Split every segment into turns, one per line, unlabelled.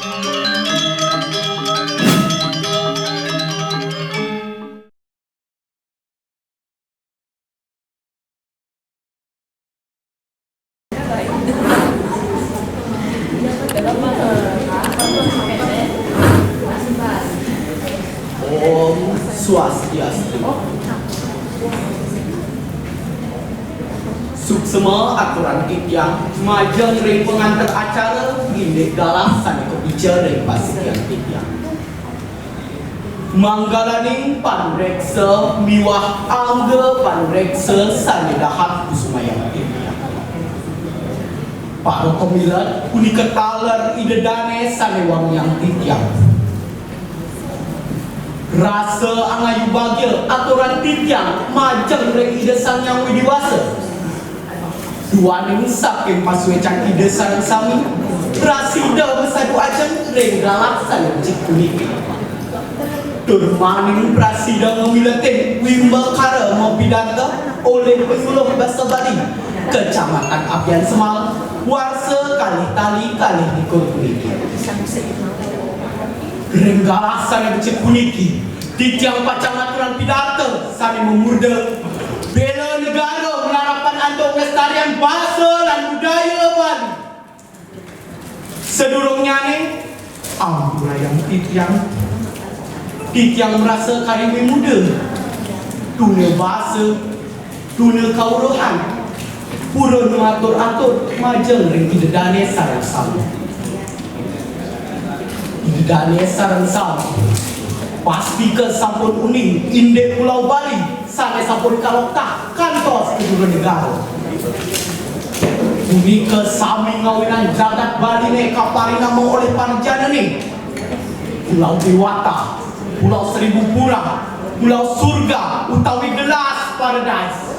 Om Swastiastu. Suksema aturan tityang majeng ring pengantar acara indek galah sane kebicara ring pasikian tityang. Manggalaning panreksa miwah angga panreksa sane dahat kusumayang tityang. Para pemilat kuni ketalar idedane sane wangyang tityang. Rasa angayu bagil aturan tityang majeng ring idesang yang widiwasa. Dua ning saking paswecang idesang sami prasida besadu ajeng ring galaksan cikuni. Turmaning prasida ngamilatin wimbakara mempidata oleh penyuluh bahasa Bali Kecamatan Apian Semal warsa kali tali kali dikurkuniki. Ringgalah sana becek puniki tityang pacang aturan pidato sana memurda bela negara mengharapan antuk kelestarian bahasa dan budaya Bali. Sedurungnya ni ampura yang tityang merasa karimi muda dunia bahasa dunia kauruhan purun mengatur-atur majeng ring idedane sarang sama. Idedane sarang sama pasti ke sampun uning indek Pulau Bali sampai sampun kalokah kantor seluruh negara. Bumi ke sami ngawinan jagat Bali ne kapari nama oleh panjana ni Pulau Dewata, Pulau Seribu Pura, Pulau Surga utawi gelas paradise.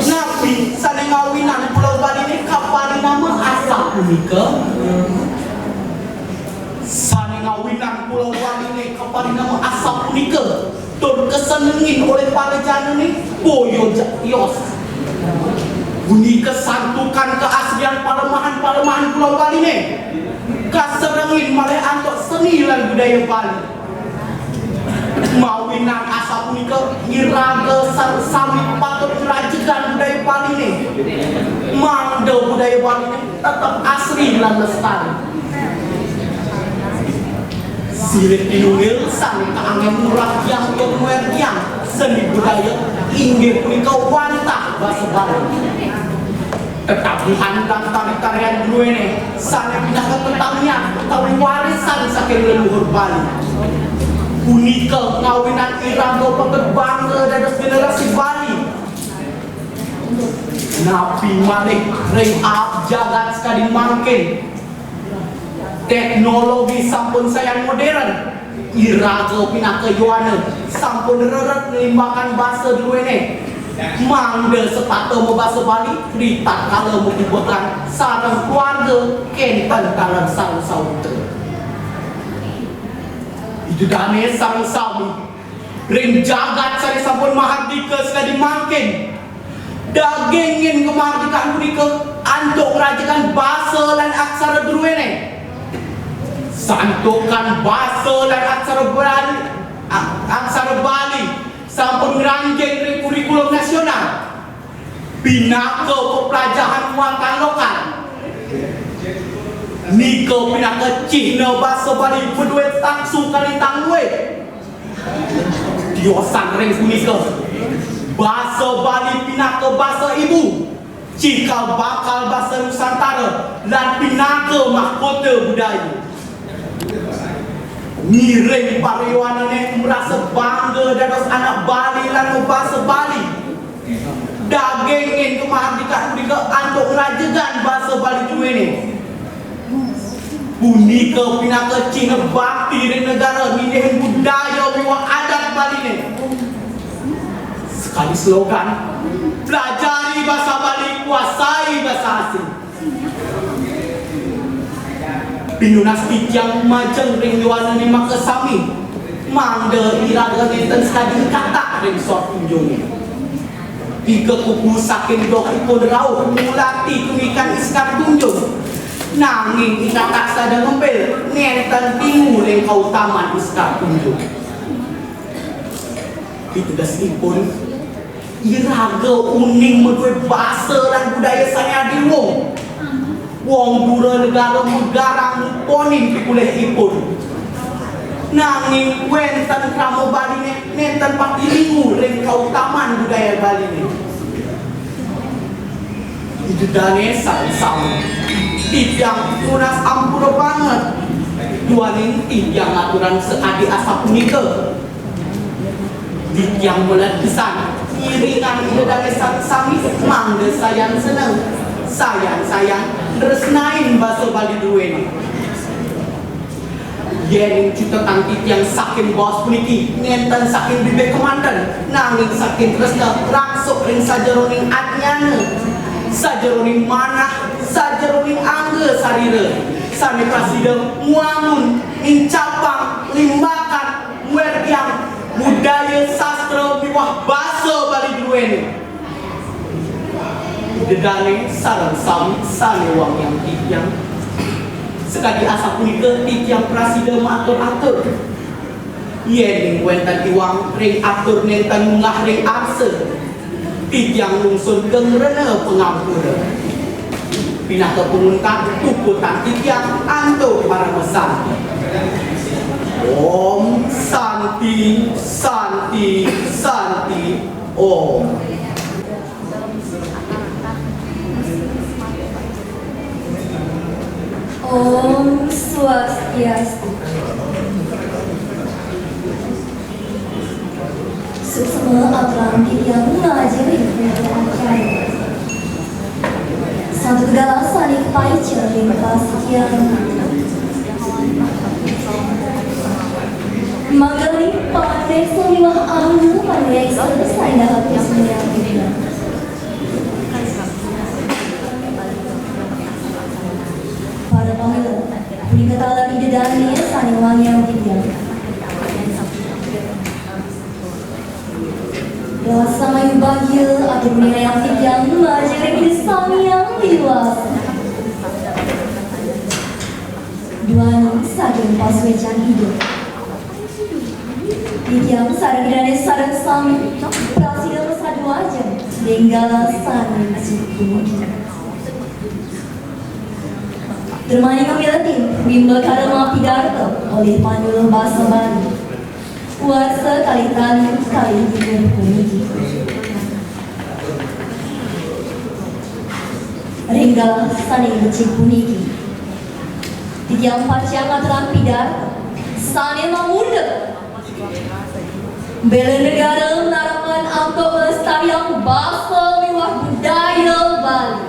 Nabi sana ngawinan Pulau Bali ne kapari nama asap bumi ke sana ngawinan Pulau Bali ni kapari nama asap punika tur kesenengin oleh para jana ni boyo yos bunyi kesantukan keaslian palemahan Pulau Bali ni kaserengin malih antuk seni lan budaya Bali mawinan asap punika iraga sami patut kerajikan budaya Bali ni mangda budaya Bali ni tetap asli lan lestari. Sirit tinunggil sani kaangen murah yang yang seni budaya inggih punika wantah bahasa Bali. Tetapi handang tari-tarian dulu ini sani pindah ke pertanian utawi warisan saking leluhur Bali. Punika ngawinan irama pengebangga dados generasi Bali. Nabi Malik ring jagat sekali mangkin. Teknologi sampun sayang modern iraga pinaka yuana sampun reret melimbakan bahasa dulu ini mangda sepatu bahasa Bali ritak kala menguburkan sarang keluarga kentan kalan sarang saudara itu dane sarang sami ring jagat sari sampun mahardika sekali makin dagingin kemardikaan punika antuk merajakan bahasa dan aksara dulu ini santukan bahasa dan aksara Bali sampun ngeranjeng dari kurikulum nasional pinaka pepelajaran muatan lokal nika pinaka cihna bahasa Bali berduit taksu kali tangwe diosan ring punika bahasa Bali pinaka bahasa ibu cikal bakal bahasa Nusantara dan pinaka mahkota budaya. Miring pariwana ni merasa bangga dados anak Bali lan bahasa Bali. Dagingin kemardikaan punika antuk rajegan bahasa Bali dulu ini. Punika pinaka cina bakti di negara mindihin budaya miwah adat Bali ini. Sekali slogan, pelajari bahasa Bali, kuasai bahasa asing. Pinunas tityang majeng ring yuana ni makasami mangda iraga nenten sekali kata ring sort unjungi tiga kuku saking doh ipun rauh mulati tumikan iskar tunjung Nanging tak sadar ngempel ngenten tingu leng kautaman iska tunjuk. Itudasipun iraga uning medue bahasa dan budaya saya di wong dura negara poning pikuleh ipun. Nanging wenten kramo Bali nenten pakilingu leng kautaman budaya Bali ne. Itu dane sama tiang tunas ampura banget. Duaning tiang aturan seadi asap punika. Tiang mulat pisan iringan itu dane sami mangga sayang seneng. Sayang resnain bahasa Bali duweni. Yen cutetan tiang saking bos puniki ngenten saking bibek kemandan nanging saking tresna rangsuk ring sajeroning atnyana sajeroning manah sajeroning angge sarire sane prasideng muangun ing capang limbakan werdiang budaya sastra miwah basa Bali duweni. Dedane sareng sami sane wong yang tiang sekali asa punika tiang prasida matur-atur yen wenten iwang ring atur nenten mungah ring arse tiang lungsun kengrene pengampura pinah ke penguntak tukutan tiang antuk para mesan. Om Santi Santi Santi Om.
Om Swastiastu. Semua aturan yang mengajari satu kegalasan yang baik cermin sekian Magali pandai semua anggu pandai selesai dalam kesembilan dunia. Pada panggilan, peningkatan di dedani saniwang yang tiga. Rasa mayu bahagia atau dunia yang tiga mengajari kisah yang dewasa. Dua saking paswecan hidup. Tiang sarang dan sarang sami Presiden bersatu aja Denggala sani suku Termani kami bimbel karma pidato oleh Panul Bahasa Bali Puasa kali tani kali hidup puniki Denggala sani becik puniki Tiang paciang aturan pidato Sani mamunda Bela negara menarakan untuk melestarikan bahasa miwah budaya Bali.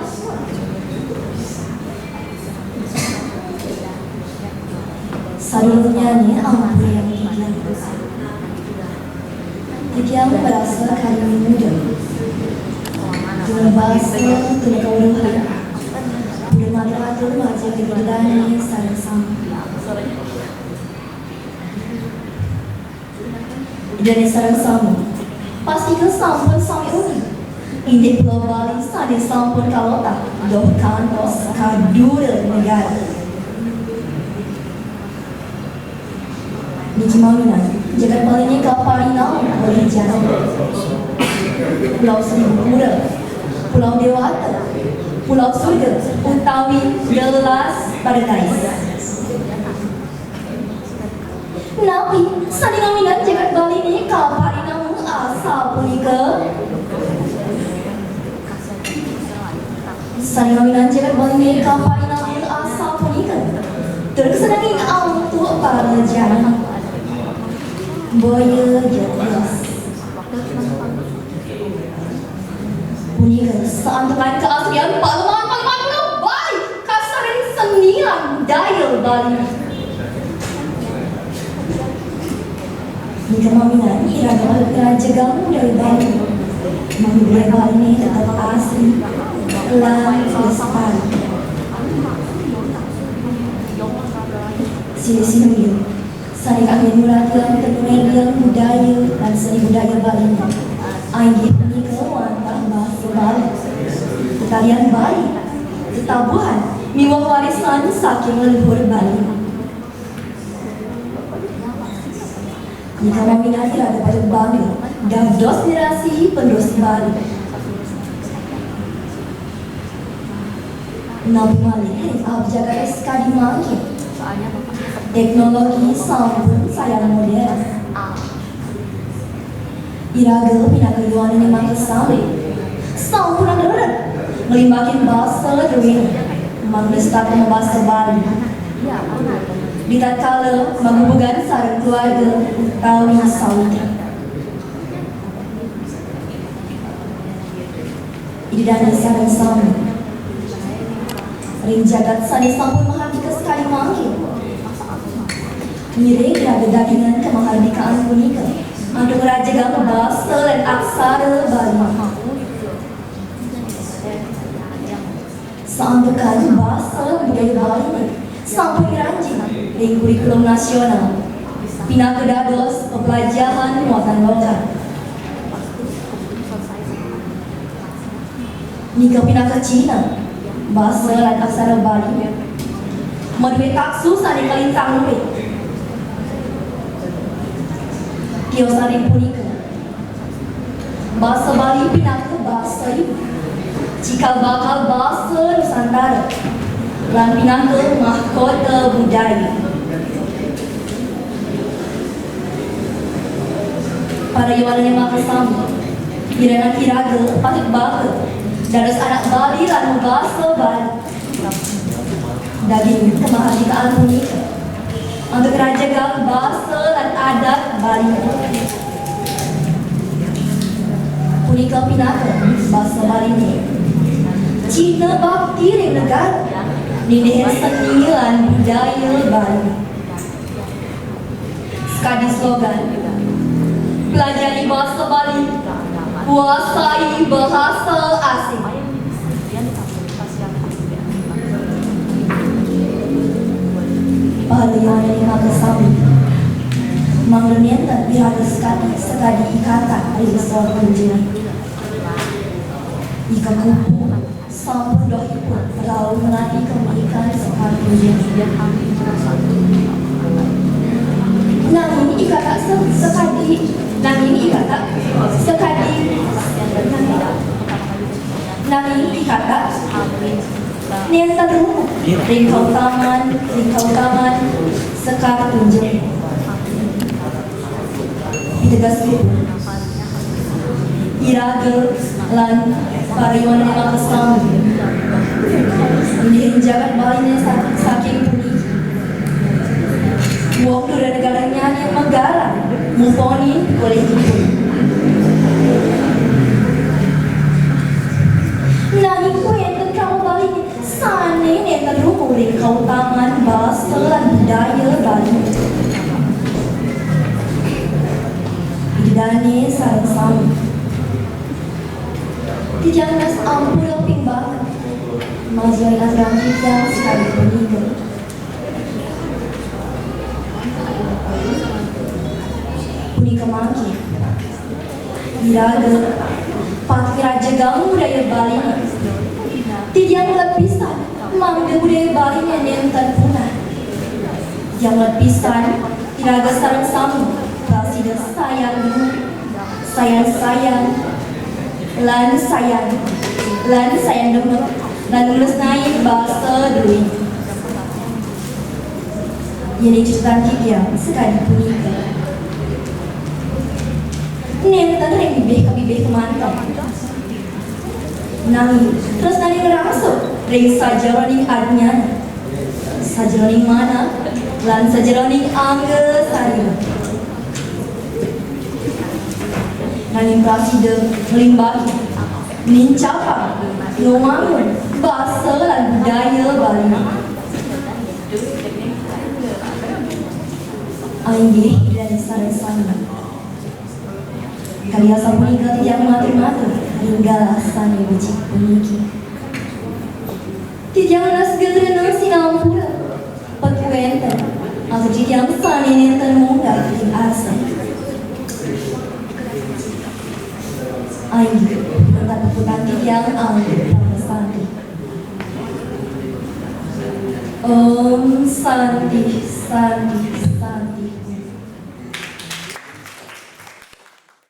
Seluruhnya ni amat yang tiang berasa kali muda. Tuna bahasa, tuna kauruhan. Tuna madratul majlis berdani sarang sama. Dari sarang sama, pastikan sampun sami uni. Indi Pulau Bali sani sampun kalota, doh kantos kadura negara. Di Cimaminan, jagat Bali ini kaparinau oleh jalan. Pulau Seribu Pura, Pulau Dewata, Pulau Surga, utawi gelas paradise. Nabi, sani ngaminan jagat Bali ini kaparinamu asa punika. Sani ngaminan jagat Bali ini kaparinamu asa punika. Terkesenangin ang tuwa para jalan. Boya jelas. Punika seantukan keaslian Paluman Bali. Kasarin senian daya Bali. Jika maminan iragam kerajaan dari Bali, budaya Bali ini tetap asli, lestari. Sini sani kami murahkan keturunan budaya dan seni budaya Bali. Ainggih menikah wantah bahasa Bali, tarian Bali, tetabuhan, miwah warisan saking leluhur Bali. Jika meminati ada pada bangga, dados generasi penerus Bali. Nabi Malik abjaga SK dimakin. Teknologi sampun sayang modern. Iraga pinakayuan yang makin sampai. Sampun anggaran melimbakin bahasa Dewin, mengestak membahasa Bali. Di tatkala menghubungkan sarang keluarga tahun Saudi. Di dana sarang sama. Ring jagat sani sampun mahardika sekali mangkin. Miring raga dagingan kemahardikaan punika. Untuk rajagang bahasa dan aksara Bali. Seambekan bahasa budaya Bali sampun diranjing ring kurikulum nasional. Pinakedados pembelajaran muatan lokal. Nika pinaka Cina bahasa dan aksara Bali. Madue taksu sani kalintang luwih. Kiosari punika bahasa Bali pinaka bahasa ibu. Cikal bakal bahasa Nusantara lan pinaka mahkota budaya. Para yawan yang makasama kirana kiraga patut baka dados anak Bali lan bahasa Bali. Daging kemahardikaan punika untuk rajagang bahasa dan adat Bali. Punika pinaka bahasa Bali ini Cina bakti ring negara nindihin seni lan budaya Bali. Sekadi slogan pelajari bahasa Bali, kuasai bahasa asing. Pahlawan yang makasami mangrenian biraga sekadi ikatan dari soal kunjungan. Ika kupu sampun dohipun lalu menati kemaikan sekali kunjungan. Namun ikata sekadi niatan rumah ringkau taman sekar tunjuk ditegas iraga lan pariwan yang makasam ini jagat Bali saking puni waktu dan negaranya yang megara mumponi oleh ibu. Nanging ko yang tentang Bali sana yang terhubung kau taman bahasa dan budaya Bali. Bidane sarang sami. Tijang nas ampul pimbak. Majuin asrang kita sekali meninggal. Punika mangki. Iraga pati rajagang budaya Bali. Tidiang lepisan mangga budaya Bali yang punah. Yang lepisan iraga sarang sami presiden sayang lan sayang demek lan lulus naik bahasa Dewin. Jadi cerita tidiang sekali punika. Nenten ring bibih kemantap. Nanging terus nani ngerasuk ring sajaroning adnyana. Sajaroning mana lan sajaroning angge sari. Nanging presiden melimbahi nincapa ngumangun bahasa lan budaya Bali. Ainggih dan sareng-sareng kalian sapunika tidak matur-matur hinggalah sani becik puniki. Tidak nas gerenang sinampura pagkuwenten atau jika sani nenten munggah di asa. Ainggih berkat puputan yang anggur pada sani. Om Santi Santi Santi.